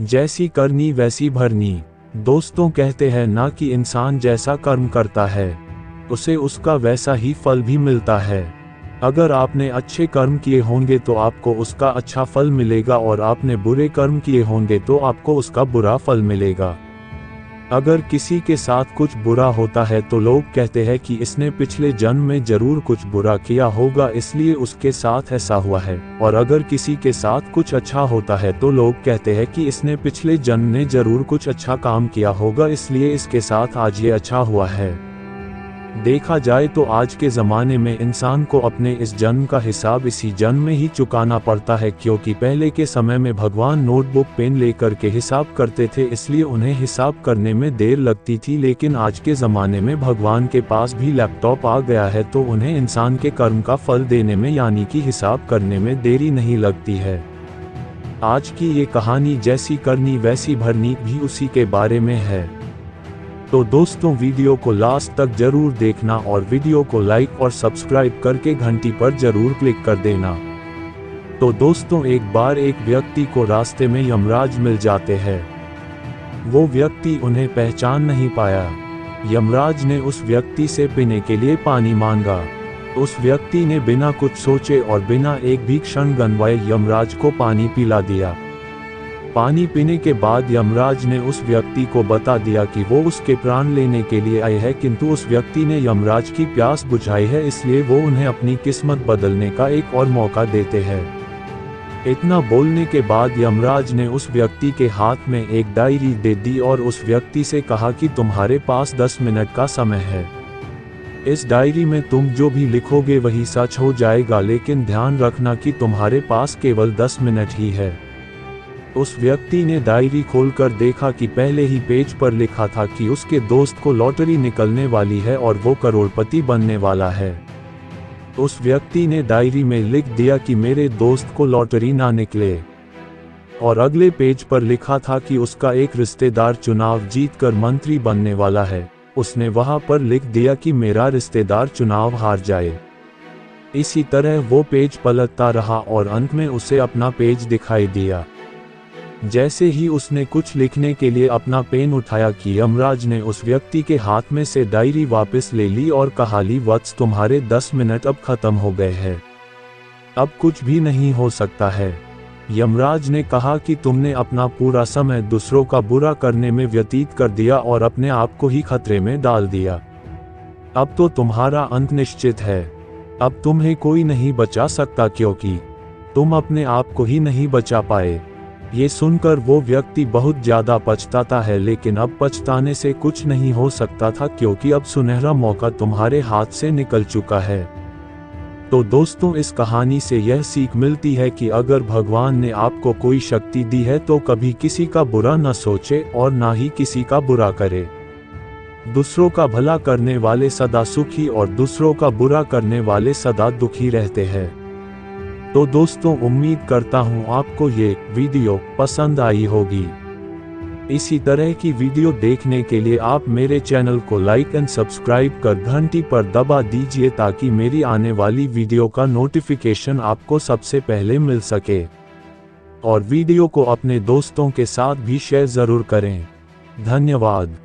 जैसी करनी वैसी भरनी। दोस्तों कहते हैं ना कि इंसान जैसा कर्म करता है उसे उसका वैसा ही फल भी मिलता है। अगर आपने अच्छे कर्म किए होंगे तो आपको उसका अच्छा फल मिलेगा और आपने बुरे कर्म किए होंगे तो आपको उसका बुरा फल मिलेगा। अगर किसी के साथ कुछ बुरा होता है तो लोग कहते हैं कि इसने पिछले जन्म में जरूर कुछ बुरा किया होगा इसलिए उसके साथ ऐसा हुआ है, और अगर किसी के साथ कुछ अच्छा होता है तो लोग कहते हैं कि इसने पिछले जन्म में जरूर कुछ अच्छा काम किया होगा इसलिए इसके साथ आज ये अच्छा हुआ है। देखा जाए तो आज के ज़माने में इंसान को अपने इस जन्म का हिसाब इसी जन्म में ही चुकाना पड़ता है, क्योंकि पहले के समय में भगवान नोटबुक पेन लेकर के हिसाब करते थे इसलिए उन्हें हिसाब करने में देर लगती थी, लेकिन आज के ज़माने में भगवान के पास भी लैपटॉप आ गया है तो उन्हें इंसान के कर्म का फल देने में यानी कि हिसाब करने में देरी नहीं लगती है। आज की ये कहानी जैसी करनी वैसी भरनी भी उसी के बारे में है। तो दोस्तों वीडियो को लास्ट तक जरूर देखना और वीडियो को लाइक और सब्सक्राइब करके घंटी पर जरूर क्लिक कर देना। तो दोस्तों एक बार एक व्यक्ति को रास्ते में यमराज मिल जाते हैं। वो व्यक्ति उन्हें पहचान नहीं पाया। यमराज ने उस व्यक्ति से पीने के लिए पानी मांगा। उस व्यक्ति ने बिना कुछ सोचे और बिना एक भी क्षण गंवाए यमराज को पानी पिला दिया। पानी पीने के बाद यमराज ने उस व्यक्ति को बता दिया कि वो उसके प्राण लेने के लिए आए हैं, किंतु उस व्यक्ति ने यमराज की प्यास बुझाई है इसलिए वो उन्हें अपनी किस्मत बदलने का एक और मौका देते हैं। इतना बोलने के बाद यमराज ने उस व्यक्ति के हाथ में एक डायरी दे दी और उस व्यक्ति से कहा कि तुम्हारे पास 10 मिनट का समय है। इस डायरी में तुम जो भी लिखोगे वही सच हो जाएगा, लेकिन ध्यान रखना कि तुम्हारे पास केवल 10 मिनट ही है। उस व्यक्ति ने डायरी खोलकर देखा कि पहले ही पेज पर लिखा था कि उसके दोस्त को लॉटरी निकलने वाली है और वो करोड़पति बनने वाला है। उस व्यक्ति ने डायरी में लिख दिया कि मेरे दोस्त को लॉटरी ना निकले, और अगले पेज पर लिखा था कि उसका एक रिश्तेदार चुनाव जीतकर मंत्री बनने वाला है। उसने वहां पर लिख दिया कि मेरा रिश्तेदार चुनाव हार जाए। इसी तरह वो पेज पलटता रहा और अंत में उसे अपना पेज दिखाई दिया। जैसे ही उसने कुछ लिखने के लिए अपना पेन उठाया कि यमराज ने उस व्यक्ति के हाथ में से डायरी वापस ले ली और कहा, ली वत्स तुम्हारे 10 मिनट अब खत्म हो गए हैं, अब कुछ भी नहीं हो सकता है। यमराज ने कहा कि तुमने अपना पूरा समय दूसरों का बुरा करने में व्यतीत कर दिया और अपने आप को ही खतरे में डाल दिया। अब तो तुम्हारा अंत निश्चित है। अब तुम्हें कोई नहीं बचा सकता क्योंकि तुम अपने आप को ही नहीं बचा पाए। ये सुनकर वो व्यक्ति बहुत ज्यादा पछताता है, लेकिन अब पछताने से कुछ नहीं हो सकता था क्योंकि अब सुनहरा मौका तुम्हारे हाथ से निकल चुका है। तो दोस्तों इस कहानी से यह सीख मिलती है कि अगर भगवान ने आपको कोई शक्ति दी है तो कभी किसी का बुरा न सोचे और ना ही किसी का बुरा करे। दूसरों का भला करने वाले सदा सुखी और दूसरों का बुरा करने वाले सदा दुखी रहते हैं। तो दोस्तों उम्मीद करता हूँ आपको ये वीडियो पसंद आई होगी। इसी तरह की वीडियो देखने के लिए आप मेरे चैनल को लाइक एंड सब्सक्राइब कर घंटी पर दबा दीजिए ताकि मेरी आने वाली वीडियो का नोटिफिकेशन आपको सबसे पहले मिल सके। और वीडियो को अपने दोस्तों के साथ भी शेयर जरूर करें। धन्यवाद।